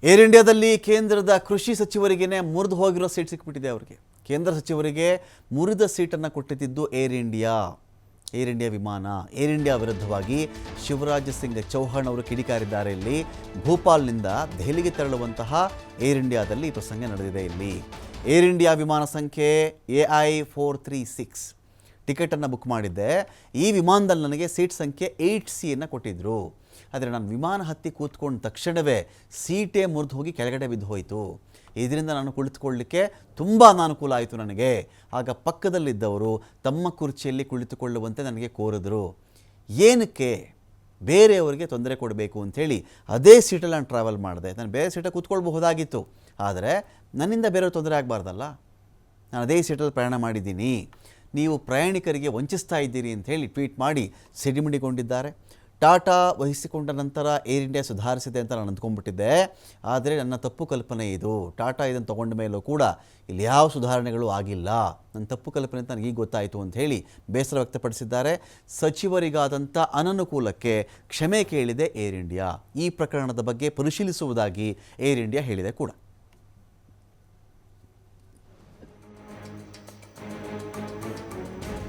Air ಇಂಡಿಯಾದಲ್ಲಿ ಕೇಂದ್ರದ ಕೃಷಿ ಸಚಿವರಿಗೇನೆ ಮುರಿದು ಹೋಗಿರೋ ಸೀಟ್ ಸಿಕ್ಬಿಟ್ಟಿದೆ ಅವರಿಗೆ. ಕೇಂದ್ರ ಸಚಿವರಿಗೆ ಮುರಿದ ಸೀಟನ್ನು ಕೊಟ್ಟಿದ್ದು ಏರ್ ಇಂಡಿಯಾ ವಿಮಾನ. ಏರ್ ಇಂಡಿಯಾ ವಿರುದ್ಧವಾಗಿ ಶಿವರಾಜ್ ಸಿಂಗ್ ಚೌಹಾಣ್ ಅವರು ಕಿಡಿಕಾರಿದ್ದಾರೆ. ಇಲ್ಲಿ ಭೋಪಾಲ್ನಿಂದ ದೆಹಲಿಗೆ ತೆರಳುವಂತಹ ಏರ್ ಇಂಡಿಯಾದಲ್ಲಿ ಈ ಪ್ರಸಂಗ ನಡೆದಿದೆ. ಇಲ್ಲಿ ಏರ್ ಇಂಡಿಯಾ ವಿಮಾನ ಸಂಖ್ಯೆ AI436 ಟಿಕೆಟನ್ನು ಬುಕ್ ಮಾಡಿದ್ದೆ. ಈ ವಿಮಾನದಲ್ಲಿ ನನಗೆ ಸೀಟ್ ಸಂಖ್ಯೆ 8C ಕೊಟ್ಟಿದ್ದರು. ಆದರೆ ನಾನು ವಿಮಾನ ಹತ್ತಿ ಕೂತ್ಕೊಂಡ ತಕ್ಷಣವೇ ಸೀಟೇ ಮುರಿದು ಹೋಗಿ ಕೆಳಗಡೆ ಬಿದ್ದು ಹೋಯಿತು. ಇದರಿಂದ ನಾನು ಕುಳಿತುಕೊಳ್ಳಲಿಕ್ಕೆ ತುಂಬ ಅನಾನುಕೂಲ ಆಯಿತು ನನಗೆ. ಆಗ ಪಕ್ಕದಲ್ಲಿದ್ದವರು ತಮ್ಮ ಕುರ್ಚಿಯಲ್ಲಿ ಕುಳಿತುಕೊಳ್ಳುವಂತೆ ನನಗೆ ಕೋರಿದ್ರು. ಏನಕ್ಕೆ ಬೇರೆಯವರಿಗೆ ತೊಂದರೆ ಕೊಡಬೇಕು ಅಂಥೇಳಿ ಅದೇ ಸೀಟಲ್ಲಿ ನಾನು ಟ್ರಾವೆಲ್ ಮಾಡಿದೆ. ನಾನು ಬೇರೆ ಸೀಟಲ್ಲಿ ಕೂತ್ಕೊಳ್ಬಹುದಾಗಿತ್ತು, ಆದರೆ ನನ್ನಿಂದ ಬೇರೆಯವ್ರು ತೊಂದರೆ ಆಗಬಾರ್ದಲ್ಲ. ನಾನು ಅದೇ ಸೀಟಲ್ಲಿ ಪ್ರಯಾಣ ಮಾಡಿದ್ದೀನಿ, ನೀವು ಪ್ರಯಾಣಿಕರಿಗೆ ವಂಚಿಸ್ತಾ ಇದ್ದೀರಿ ಅಂಥೇಳಿ ಟ್ವೀಟ್ ಮಾಡಿ ಸಿಡಿಮಿಡಿಗೊಂಡಿದ್ದಾರೆ. ಟಾಟಾ ವಹಿಸಿಕೊಂಡ ನಂತರ ಏರ್ ಇಂಡಿಯಾ ಸುಧಾರಿಸಿದೆ ಅಂತ ನಾನು ಅಂದ್ಕೊಂಡ್ಬಿಟ್ಟಿದ್ದೆ, ಆದರೆ ನನ್ನ ತಪ್ಪು ಕಲ್ಪನೆ ಇದು. ಟಾಟಾ ಇದನ್ನು ತೊಗೊಂಡ ಮೇಲೂ ಕೂಡ ಇಲ್ಲಿ ಯಾವ ಸುಧಾರಣೆಗಳು ಆಗಿಲ್ಲ. ನನ್ನ ತಪ್ಪು ಕಲ್ಪನೆ ಅಂತ ನನಗೀಗ ಗೊತ್ತಾಯಿತು ಅಂತ ಹೇಳಿ ಬೇಸರ ವ್ಯಕ್ತಪಡಿಸಿದ್ದಾರೆ. ಸಚಿವರಿಗಾದಂಥ ಅನನುಕೂಲಕ್ಕೆ ಕ್ಷಮೆ ಕೇಳಿದೆ ಏರ್ ಇಂಡಿಯಾ. ಈ ಪ್ರಕರಣದ ಬಗ್ಗೆ ಪರಿಶೀಲಿಸುವುದಾಗಿ ಏರ್ ಇಂಡಿಯಾ ಹೇಳಿದೆ ಕೂಡ.